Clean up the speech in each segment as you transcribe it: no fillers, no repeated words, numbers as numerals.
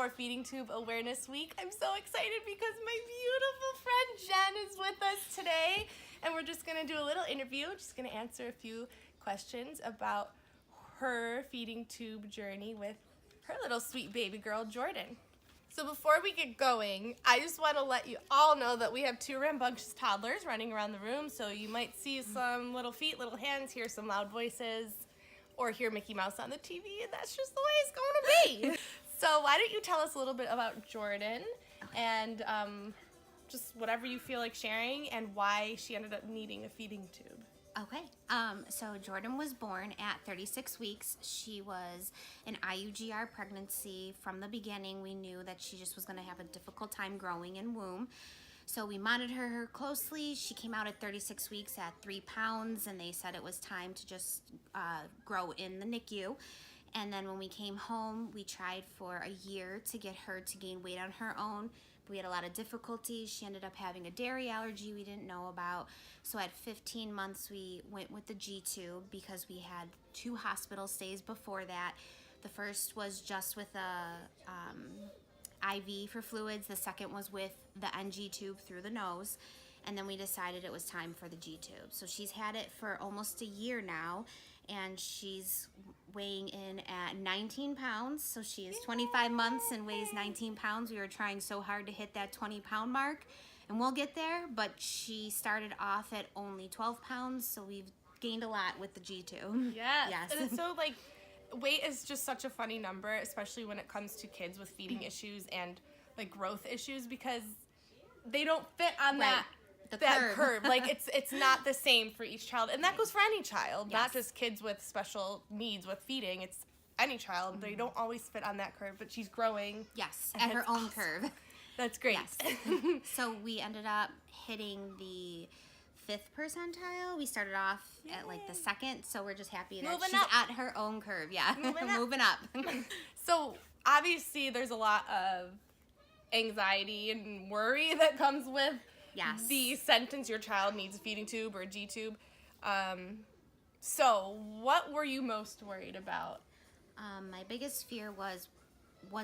for Feeding Tube Awareness Week. I'm so excited because my beautiful friend Jen is with us today, and we're just going to do a little interview. Just going to answer a few questions about her feeding tube journey with her little sweet baby girl, Jordan. So before we get going, I just want to let you all know that we have two rambunctious toddlers running around the room, so you might see some little feet, little hands, hear some loud voices, or hear Mickey Mouse on the TV, and that's just the way it's going to be. So why don't you tell us a little bit about Jordan and just whatever you feel like sharing and why she ended up needing a feeding tube. Okay, so Jordan was born at 36 weeks. She was an IUGR pregnancy. From the beginning, we knew that she just was going to have a difficult time growing in womb. So we monitored her closely. She came out at 36 weeks at 3 pounds, and they said it was time to just grow in the NICU. And then when we came home, we tried for a year to get her to gain weight on her own. We had a lot of difficulties. She ended up having a dairy allergy we didn't know about. So at 15 months, we went with the G-tube because we had 2 hospital stays before that. The first was just with a IV for fluids. The second was with the NG tube through the nose. And then we decided it was time for the G-tube. So she's had it for almost a year now, and she's weighing in at 19 pounds. So she is 25 months and weighs 19 pounds. We were trying so hard to hit that 20-pound mark, and we'll get there, but she started off at only 12 pounds, so we've gained a lot with the G-tube. Yes. And it's so, like, weight is just such a funny number, especially when it comes to kids with feeding issues and, like, growth issues, because they don't fit on that curve. Like, it's not the same for each child, and that goes for any child, not just kids with special needs with feeding. It's any child. They don't always fit on that curve, but she's growing. Yes, at her own curve. That's great. Yes. So we ended up hitting the 5th percentile. We started off at like the 2nd, so we're just happy that she's at her own curve. Yeah, moving up. So obviously there's a lot of anxiety and worry that comes with the sentence your child needs a feeding tube or a G-tube. So what were you most worried about? My biggest fear was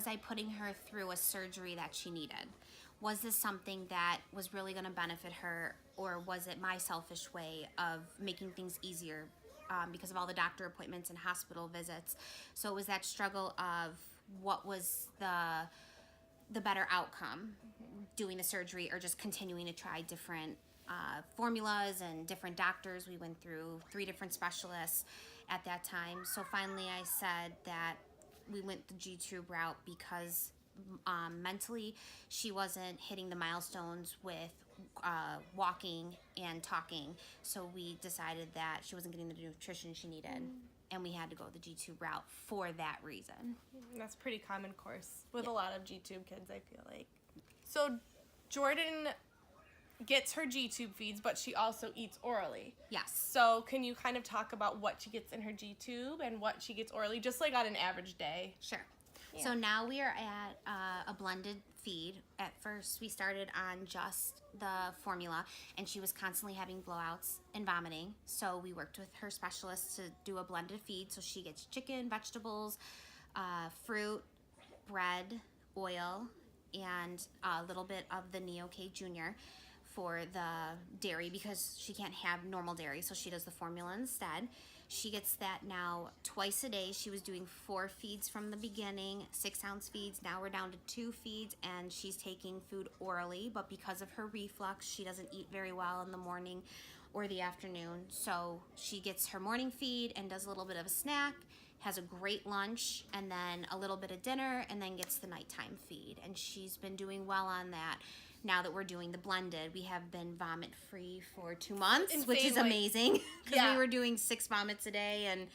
I putting her through a surgery that she needed? Was this something that was really going to benefit her, or was it my selfish way of making things easier because of all the doctor appointments and hospital visits? So it was that struggle of what was the better outcome, doing the surgery or just continuing to try different formulas and different doctors. We went through 3 different specialists at that time. So finally I said that we went the G-tube route because mentally she wasn't hitting the milestones with walking and talking. So we decided that she wasn't getting the nutrition she needed. And we had to go the G-tube route for that reason. That's pretty common course with a lot of G-tube kids, I feel like. So Jordan gets her G-tube feeds, but she also eats orally. Yes. So can you kind of talk about what she gets in her G-tube and what she gets orally, just like on an average day? Sure. Yeah. So now we are at a blended feed. At first we started on just the formula, and she was constantly having blowouts and vomiting. So we worked with her specialist to do a blended feed. So she gets chicken, vegetables, fruit, bread, oil, and a little bit of the Neo-K Junior for the dairy because she can't have normal dairy, so she does the formula instead. She gets that now twice a day. She was doing 4 feeds from the beginning, 6-ounce feeds. Now we're down to 2 feeds, and she's taking food orally, but because of her reflux, she doesn't eat very well in the morning or the afternoon. So she gets her morning feed and does a little bit of a snack, has a great lunch, and then a little bit of dinner, and then gets the nighttime feed. And she's been doing well on that. Now that we're doing the blended, we have been vomit-free for 2 months, which is amazing because we were doing 6 vomits a day and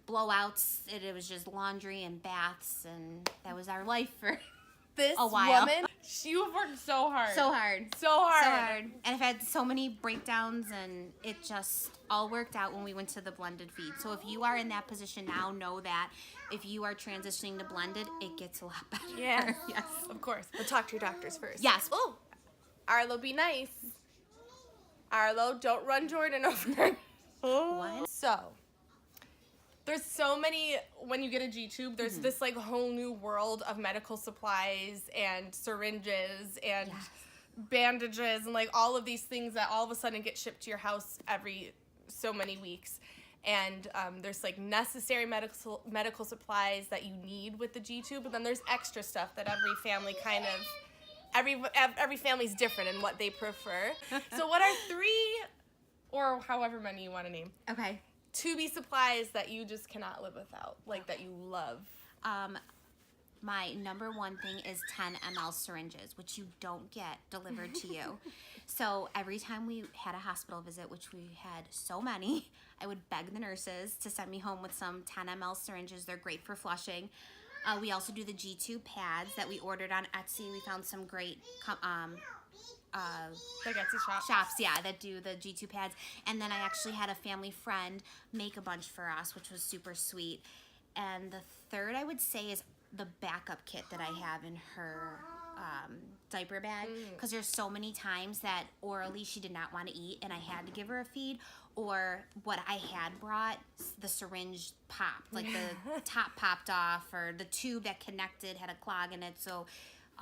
blowouts. It was just laundry and baths, and that was our life for a while. Woman, you've worked so hard. So hard. And I've had so many breakdowns, and it just all worked out when we went to the blended feed. So if you are in that position now, know that if you are transitioning to blended, it gets a lot better. Yeah. Yes. Of course. But talk to your doctors first. Yes. Oh. Arlo, be nice. Arlo, don't run Jordan over. What? So, There's so many, when you get a G-tube, there's this like whole new world of medical supplies and syringes and bandages and like all of these things that all of a sudden get shipped to your house every so many weeks. And there's like necessary medical supplies that you need with the G-tube, but then there's extra stuff that every family kind of, every family's different in what they prefer. So what are 3 or however many you want to name? Okay. Tubie supplies that you just cannot live without, like that you love. My number one thing is 10 ml syringes, which you don't get delivered to you. So every time we had a hospital visit, which we had so many, I would beg the nurses to send me home with some 10 ml syringes. They're great for flushing. We also do the G-tube pads that we ordered on Etsy. We found some great Like Etsy shops, yeah, that do the G-tube pads. And then I actually had a family friend make a bunch for us, which was super sweet. And the third I would say is the backup kit that I have in her diaper bag, because there's so many times that orally she did not want to eat and I had to give her a feed, or what I had brought, the syringe popped, like the top popped off, or the tube that connected had a clog in it. So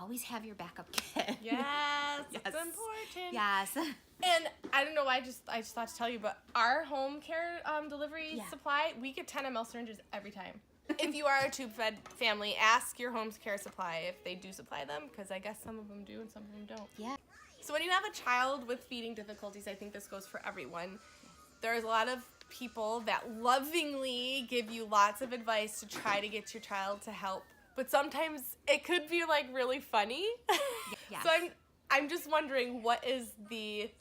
always have your backup kit. Yes, Yes. it's important. Yes. And I don't know why I just thought to tell you, but our home care delivery supply, we get 10 ml syringes every time. If you are a tube-fed family, ask your home care supply if they do supply them, because I guess some of them do and some of them don't. Yeah. So when you have a child with feeding difficulties, I think this goes for everyone. There's a lot of people that lovingly give you lots of advice to try to get your child to help, but sometimes it could be like really funny. Yes. So I'm just wondering, what is the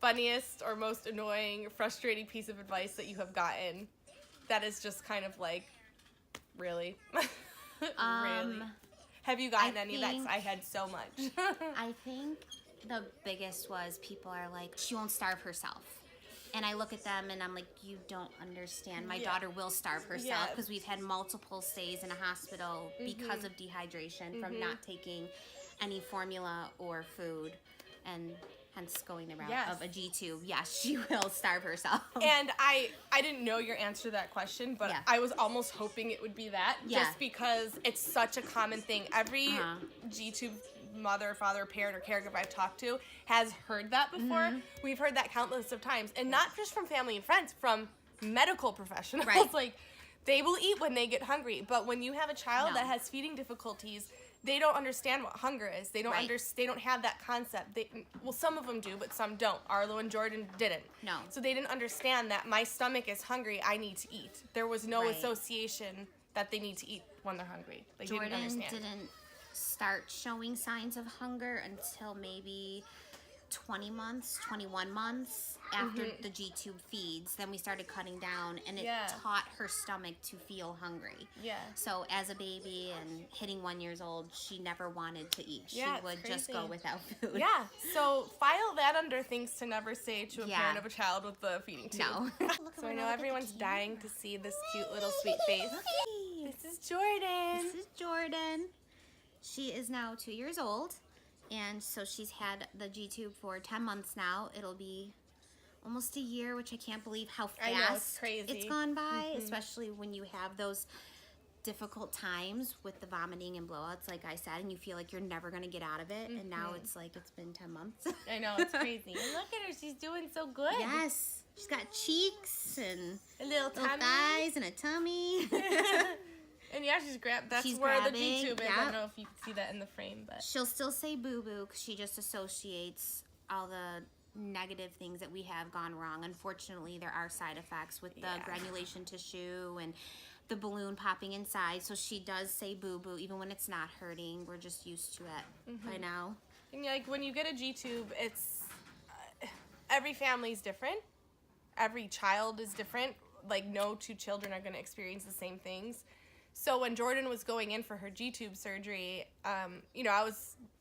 funniest or most annoying, frustrating piece of advice that you have gotten that is just kind of like, really? Really? Have you gotten any of that? 'Cause I had so much. I think the biggest was people are like, she won't starve herself. And I look at them and I'm like, you don't understand. My daughter will starve herself, because we've had multiple stays in a hospital because of dehydration from not taking any formula or food, and hence going the route of a G-tube. Yes, she will starve herself. And I didn't know your answer to that question, but I was almost hoping it would be that, just because it's such a common thing. Every G-tube mother, father, parent, or caregiver I've talked to has heard that before. We've heard that countless of times, and not just from family and friends, from medical professionals. Right. Like, they will eat when they get hungry, but when you have a child that has feeding difficulties, they don't understand what hunger is. They don't they don't have that concept. Well, some of them do, but some don't. Arlo and Jordan didn't. No. So they didn't understand that my stomach is hungry, I need to eat. There was no association that they need to eat when they're hungry. They Jordan didn't understand. didn't start showing signs of hunger until maybe 20 months, 21 months after the G-tube feeds. Then we started cutting down, and it taught her stomach to feel hungry. Yeah. So as a baby and hitting 1 year old, she never wanted to eat. She would just go without food. Yeah. So file that under things to never say to a parent of a child with the feeding tube. No. So I know everyone's dying to see this cute little sweet face. This is Jordan. This is Jordan. She is now 2 years old, and so she's had the G-tube for 10 months now. It'll be almost a year, which I can't believe how fast I know, it's crazy. It's gone by, especially when you have those difficult times with the vomiting and blowouts, like I said, and you feel like you're never going to get out of it, and now it's like it's been 10 months. I know, it's crazy. And look at her, she's doing so good. Yes. She's got cheeks and a little thighs and a tummy. And yeah, she's She's where grabbing, the G-tube is. I don't know if you can see that in the frame, but she'll still say boo-boo because she just associates all the negative things that we have gone wrong. Unfortunately, there are side effects with the granulation tissue and the balloon popping inside, so she does say boo-boo even when it's not hurting. We're just used to it by now. And like when you get a G-tube, it's every family's different. Every child is different. Like, no two children are going to experience the same things. So when Jordan was going in for her G-tube surgery,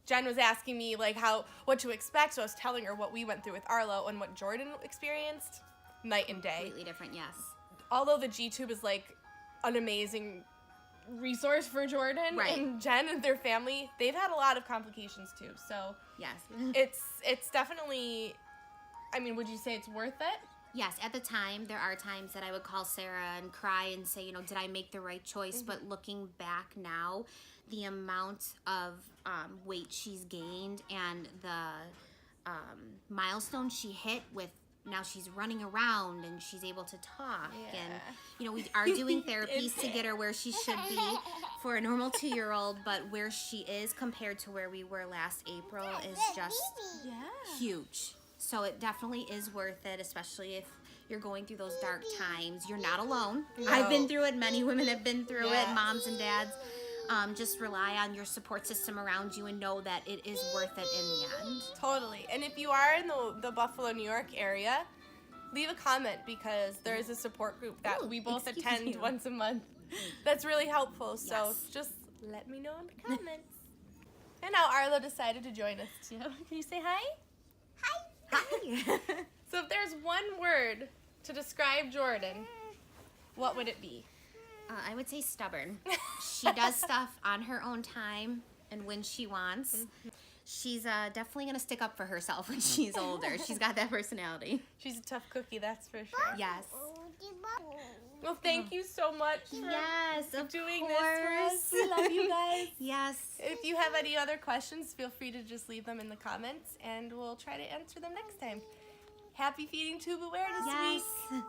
Jen was asking me like what to expect. So I was telling her what we went through with Arlo and what Jordan experienced, night and day. Completely different, yes. Although the G-tube is like an amazing resource for Jordan and Jen and their family, they've had a lot of complications too. So yes, it's definitely. I mean, would you say it's worth it? Yes, at the time, there are times that I would call Sarah and cry and say, did I make the right choice? But looking back now, the amount of weight she's gained and the milestone she hit with, now she's running around and she's able to talk. Yeah. And, we are doing therapies to get her where she should be for a normal 2-year-old, but where she is compared to where we were last April is just huge. So it definitely is worth it, especially if you're going through those dark times. You're not alone. No. I've been through it. Many women have been through it, moms and dads. Just rely on your support system around you and know that it is worth it in the end. Totally. And if you are in the Buffalo, New York area, leave a comment because there is a support group that we both attend once a month. That's really helpful. So just let me know in the comments. And now Arlo decided to join us too. Can you say hi? Hi. So if there's one word to describe Jordan, what would it be? I would say stubborn. She does stuff on her own time and when she wants. She's definitely going to stick up for herself when she's older. She's got that personality. She's a tough cookie, that's for sure. Yes. Well, thank you so much for doing this for us. We love you guys. Yes. If you have any other questions, feel free to just leave them in the comments, and we'll try to answer them next time. Happy Feeding Tube Awareness Week.